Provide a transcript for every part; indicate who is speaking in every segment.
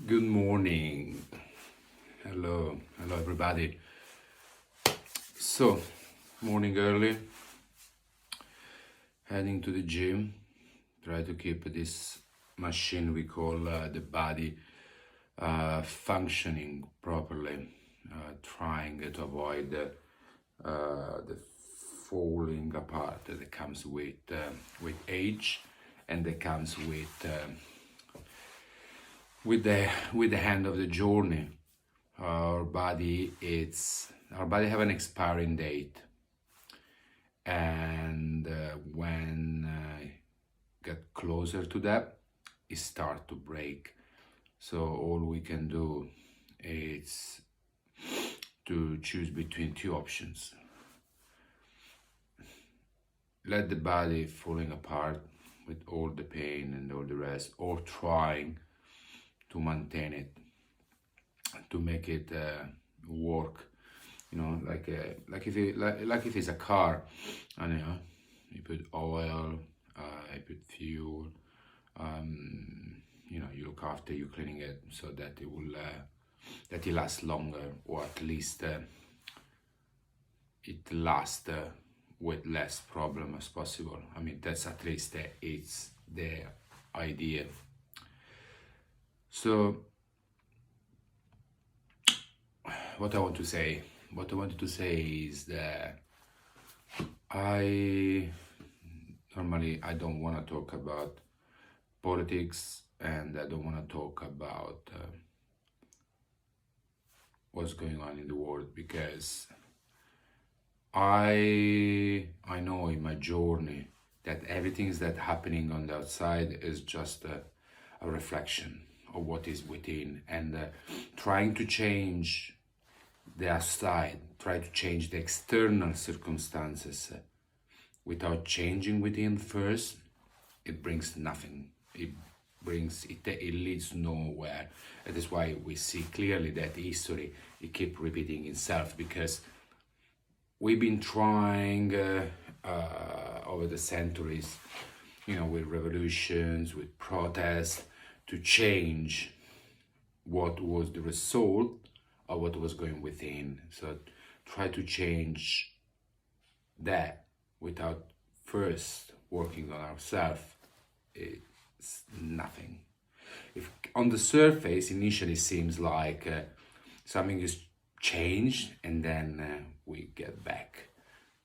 Speaker 1: Good morning. Hello everybody. So, morning early, heading to the gym. Try to keep this machine we call the body functioning properly. Trying to avoid the falling apart that comes with age, and that comes with the end of the journey. Our body have an expiring date, and when get closer to that, it start to break. So all we can do is to choose between two options: let the body falling apart with all the pain and all the rest, or trying to maintain it, to make it work. Like if it's a car, and you put oil, you put fuel, you look after you cleaning it so that it will that it lasts longer, or at least it lasts with less problem as possible. I mean, that's at least it's the idea. So what I wanted to say is that I don't want to talk about politics, and I don't want to talk about what's going on in the world, because I know in my journey that everything that's happening on the outside is just a reflection of what is within, and trying to change the outside, try to change the external circumstances without changing within first, it brings nothing. It leads nowhere. That is why we see clearly that history, it keep repeating itself, because we've been trying over the centuries, with revolutions, with protests, to change what was the result of what was going within. So try to change that without first working on ourselves, it's nothing. If on the surface initially seems like something is changed, and then we get back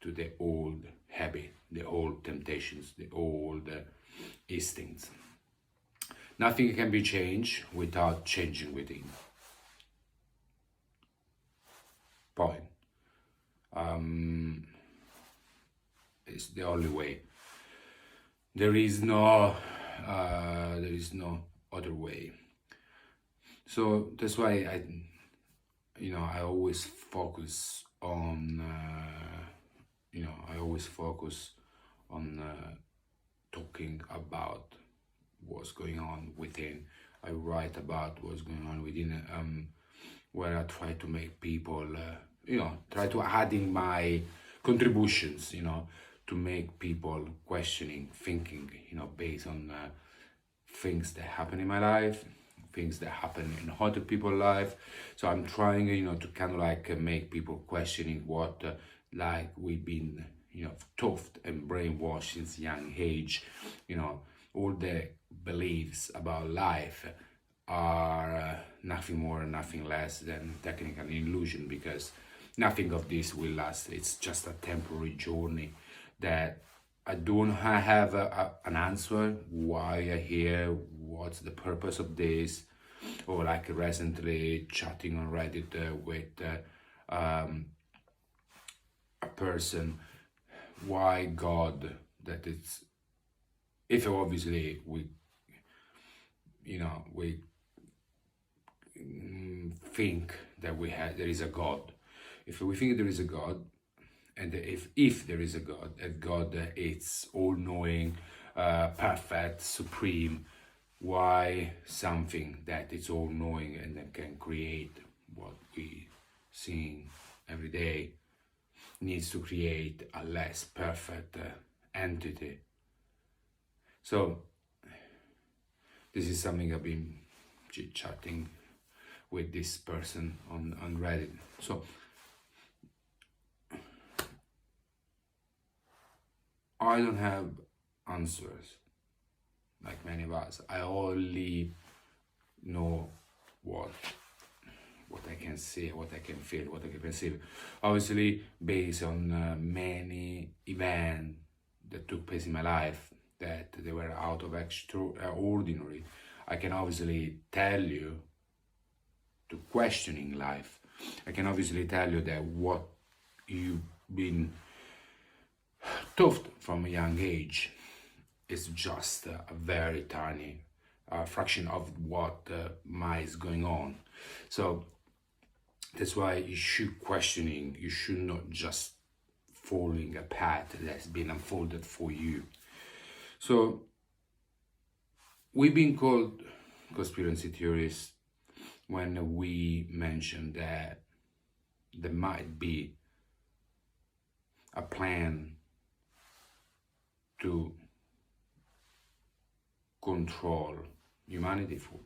Speaker 1: to the old habit, the old temptations, the old instincts. Nothing can be changed without changing within. Point. It's the only way. There is no other way. So that's why I always focus on talking about what's going on within. I write about what's going on within, where I try to make people, try to add in my contributions, to make people questioning, thinking, based on things that happen in my life, things that happen in other people's life. So I'm trying, to kind of like make people questioning what, like we've been, taught and brainwashed since young age. All the beliefs about life are nothing more and nothing less than technical illusion, because nothing of this will last. It's just a temporary journey that I don't have an answer why I here, what's the purpose of this, or like recently chatting on Reddit with a person, why God, that it's, if obviously we think that there is a God. If we think there is a God, and if there is a God, that God is all-knowing, perfect, supreme, why something that is all-knowing and that can create what we seeing every day needs to create a less perfect entity? So this is something I've been chit chatting with this person on Reddit. So I don't have answers like many of us. I only know what I can see, what I can feel, what I can perceive. Obviously, based on many events that took place in my life, that they were out of extraordinary, I can obviously tell you to questioning life. I can obviously tell you that what you've been taught from a young age is just a very tiny fraction of what is going on. So that's why you should questioning. You should not just following a path that's been unfolded for you. So we've been called conspiracy theorists when we mention that there might be a plan to control humanity for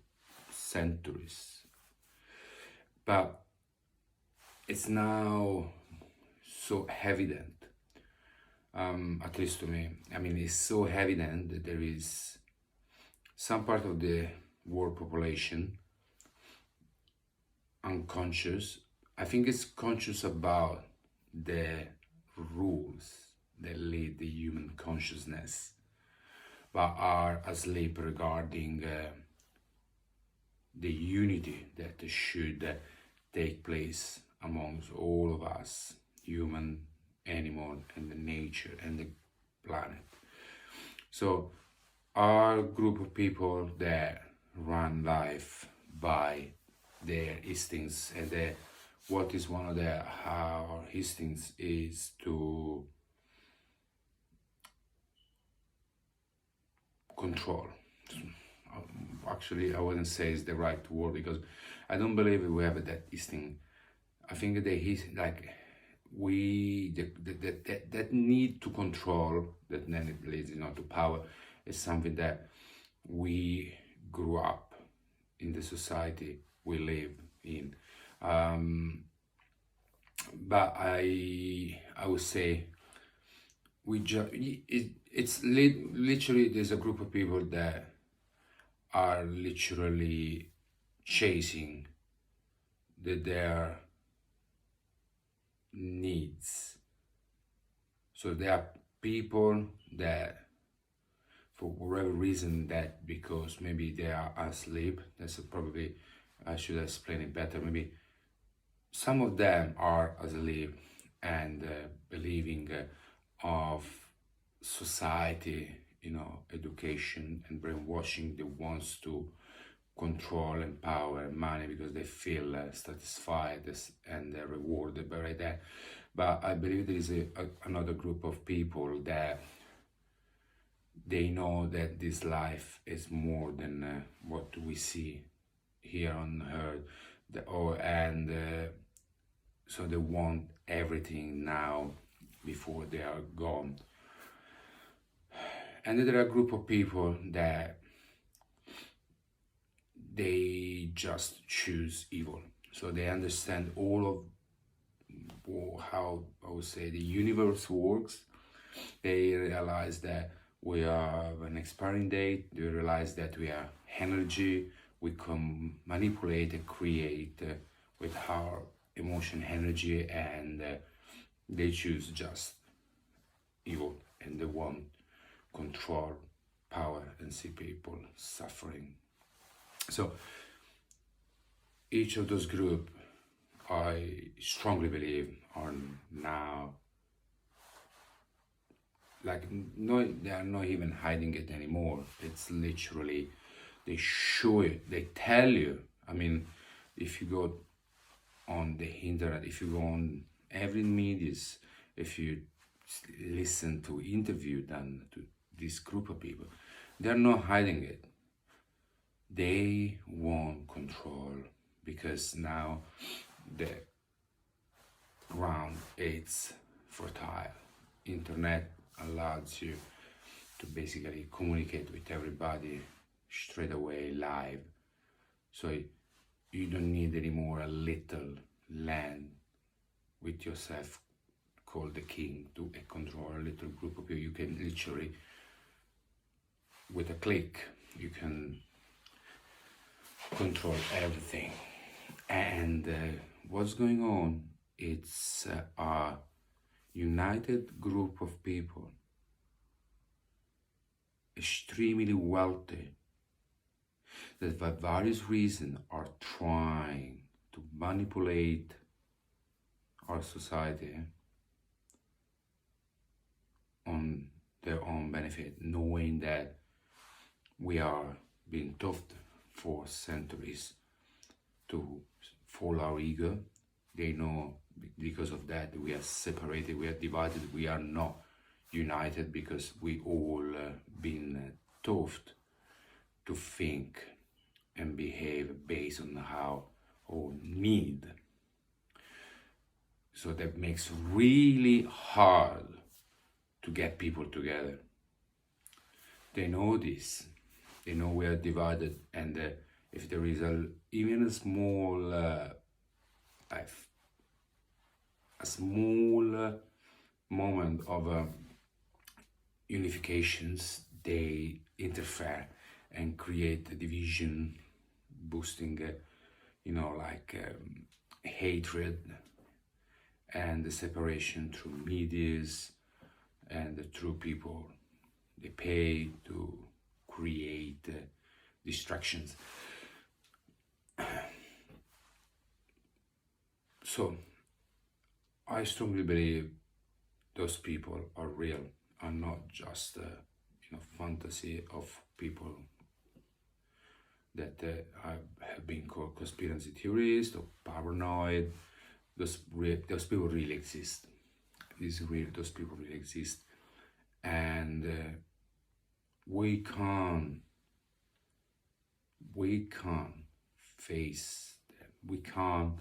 Speaker 1: centuries. But it's now so evident, at least to me. I mean, it's so evident that there is some part of the world population unconscious. I think it's conscious about the rules that lead the human consciousness, but are asleep regarding the unity that should take place amongst all of us, human, animal, and the nature and the planet. So our group of people that run life by their instincts, and what is one of our instincts is to control. Actually, I wouldn't say it's the right word, because I don't believe we have that instinct. I think that that need to control, that then it leads to power, is something that we grew up in the society we live in. But I would say it's literally, there's a group of people that are literally chasing their needs. So there are people that, for whatever reason, that because maybe they are asleep, that's probably, I should explain it better, maybe some of them are asleep and believing of society, education and brainwashing that wants to control and power and money, because they feel satisfied and rewarded by that. But I believe there is another group of people that they know that this life is more than what we see here on earth, so they want everything now before they are gone. And then there are a group of people that they just choose evil. So they understand all of how, I would say, the universe works. They realize that we have an expiring date. They realize that we are energy. We can manipulate and create with our emotion energy, and they choose just evil, and they want control, power, and see people suffering. So each of those groups, I strongly believe, are now they are not even hiding it anymore. It's literally, they show it, they tell you. I mean, if you go on the internet, if you go on every medias, if you listen to interview done to this group of people, they're not hiding it. They want control, because now the ground is fertile. Internet allows you to basically communicate with everybody straight away, live. So you don't need anymore a little land with yourself called the king to control a little group of people. You can literally, with a click, you can control everything. And what's going on? It's a united group of people, extremely wealthy, that for various reasons are trying to manipulate our society on their own benefit, knowing that we are being taught for centuries to follow our ego. They know because of that we are separated, we are divided, we are not united, because we all been taught to think and behave based on how our need. So that makes really hard to get people together. They know this. They know we are divided, and if there is even a small moment of unifications, they interfere and create a division, boosting, hatred and the separation through medias and through people they pay to create distractions. So I strongly believe those people are real, are not just fantasy of people that have been called conspiracy theorists or paranoid. Those people really exist. Those people really exist, and we can't face them.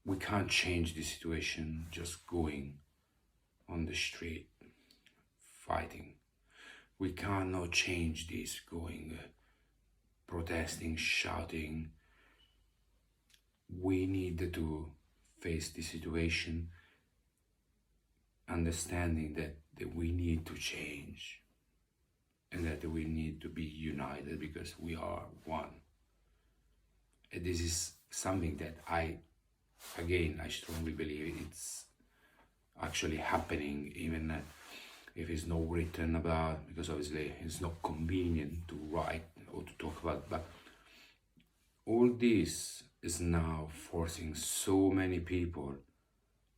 Speaker 1: We can't change the situation just going on the street fighting. We cannot change this going protesting, shouting. We need to face the situation, understanding that we need to change and that we need to be united because we are one. And this is something that I strongly believe it's actually happening, even if it's not written about, because obviously it's not convenient to write or to talk about. But all this is now forcing so many people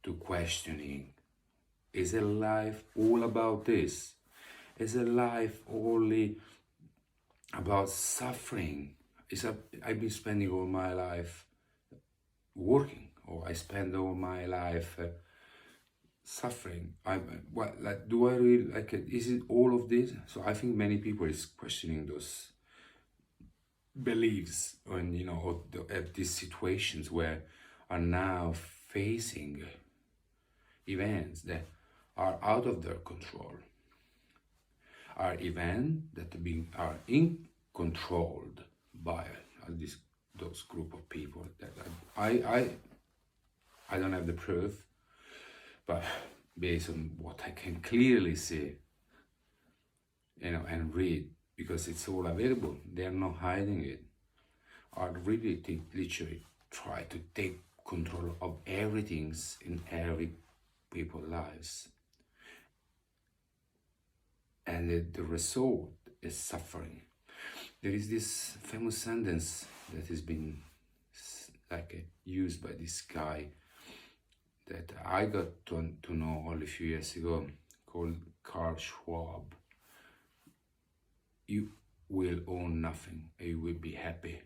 Speaker 1: to questioning, is a life all about this? Is a life only about suffering? I've been spending all my life working, or I spend all my life suffering. Do I really like it? Is it all of this? So I think many people is questioning those beliefs, and or these situations where are now facing events that are out of their control, are events that are controlled by those group of people that I don't have the proof, but based on what I can clearly see, and read, because it's all available, they are not hiding it, are really literally try to take control of everything in every people's lives. And the result is suffering. There is this famous sentence that has been used by this guy that I got to know only a few years ago, called Carl Schwab. You will own nothing and you will be happy.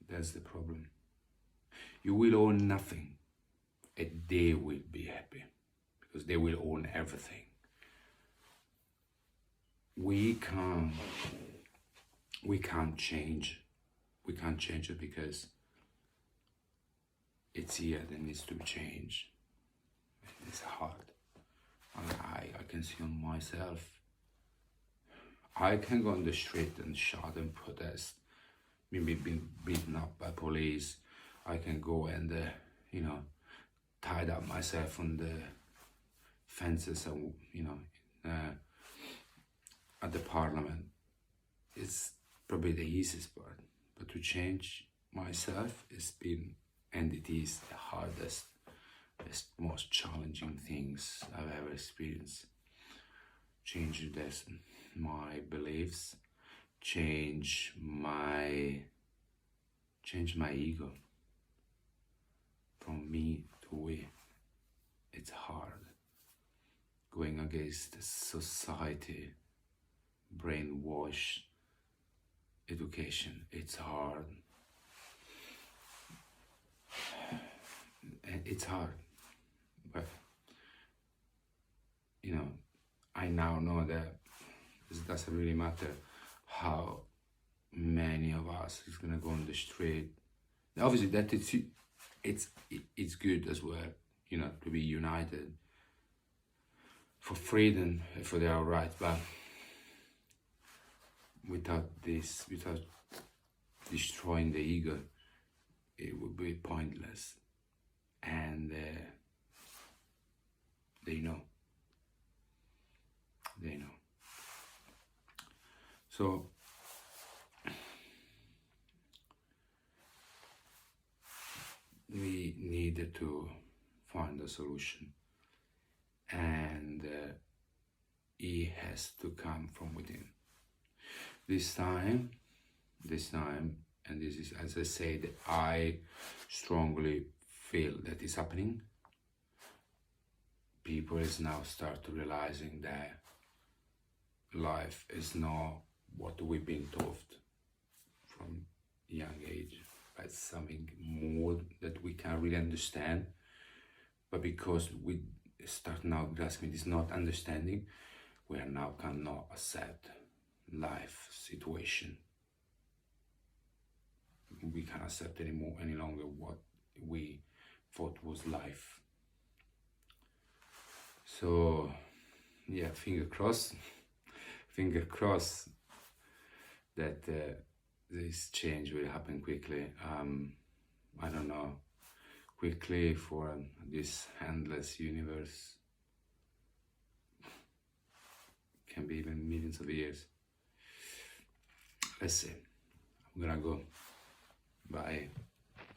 Speaker 1: That's the problem. You will own nothing and they will be happy, because they will own everything. We can't change. We can't change it because it's here that needs to change. It's hard. I can see on myself. I can go on the street and shout and protest, maybe being beaten up by police. I can go and, tied up myself on the fences and, at the parliament. It's probably the easiest part, but to change myself and it is the hardest, most challenging things I've ever experienced. Change my beliefs, change my ego from me to we. It's hard. Going against the society, brainwash education, it's hard. And it's hard, but I now know that it doesn't really matter how many of us is gonna go on the street. Obviously, that it's good as well, to be united for freedom, for their rights, but without destroying the ego, it would be pointless. And they know. So we needed to find a solution, and it has to come from within. This time, and this is, as I said, I strongly feel that is happening. People is now start to realizing that life is not what we've been taught from young age, but something more that we can really understand. But because we start now grasping this not understanding, we are now cannot accept life situation. We can't accept any longer what we thought was life. So yeah, finger crossed that this change will happen quickly. I don't know, quickly for this endless universe. Can be even millions of years. Let's see. I'm gonna go. Bye.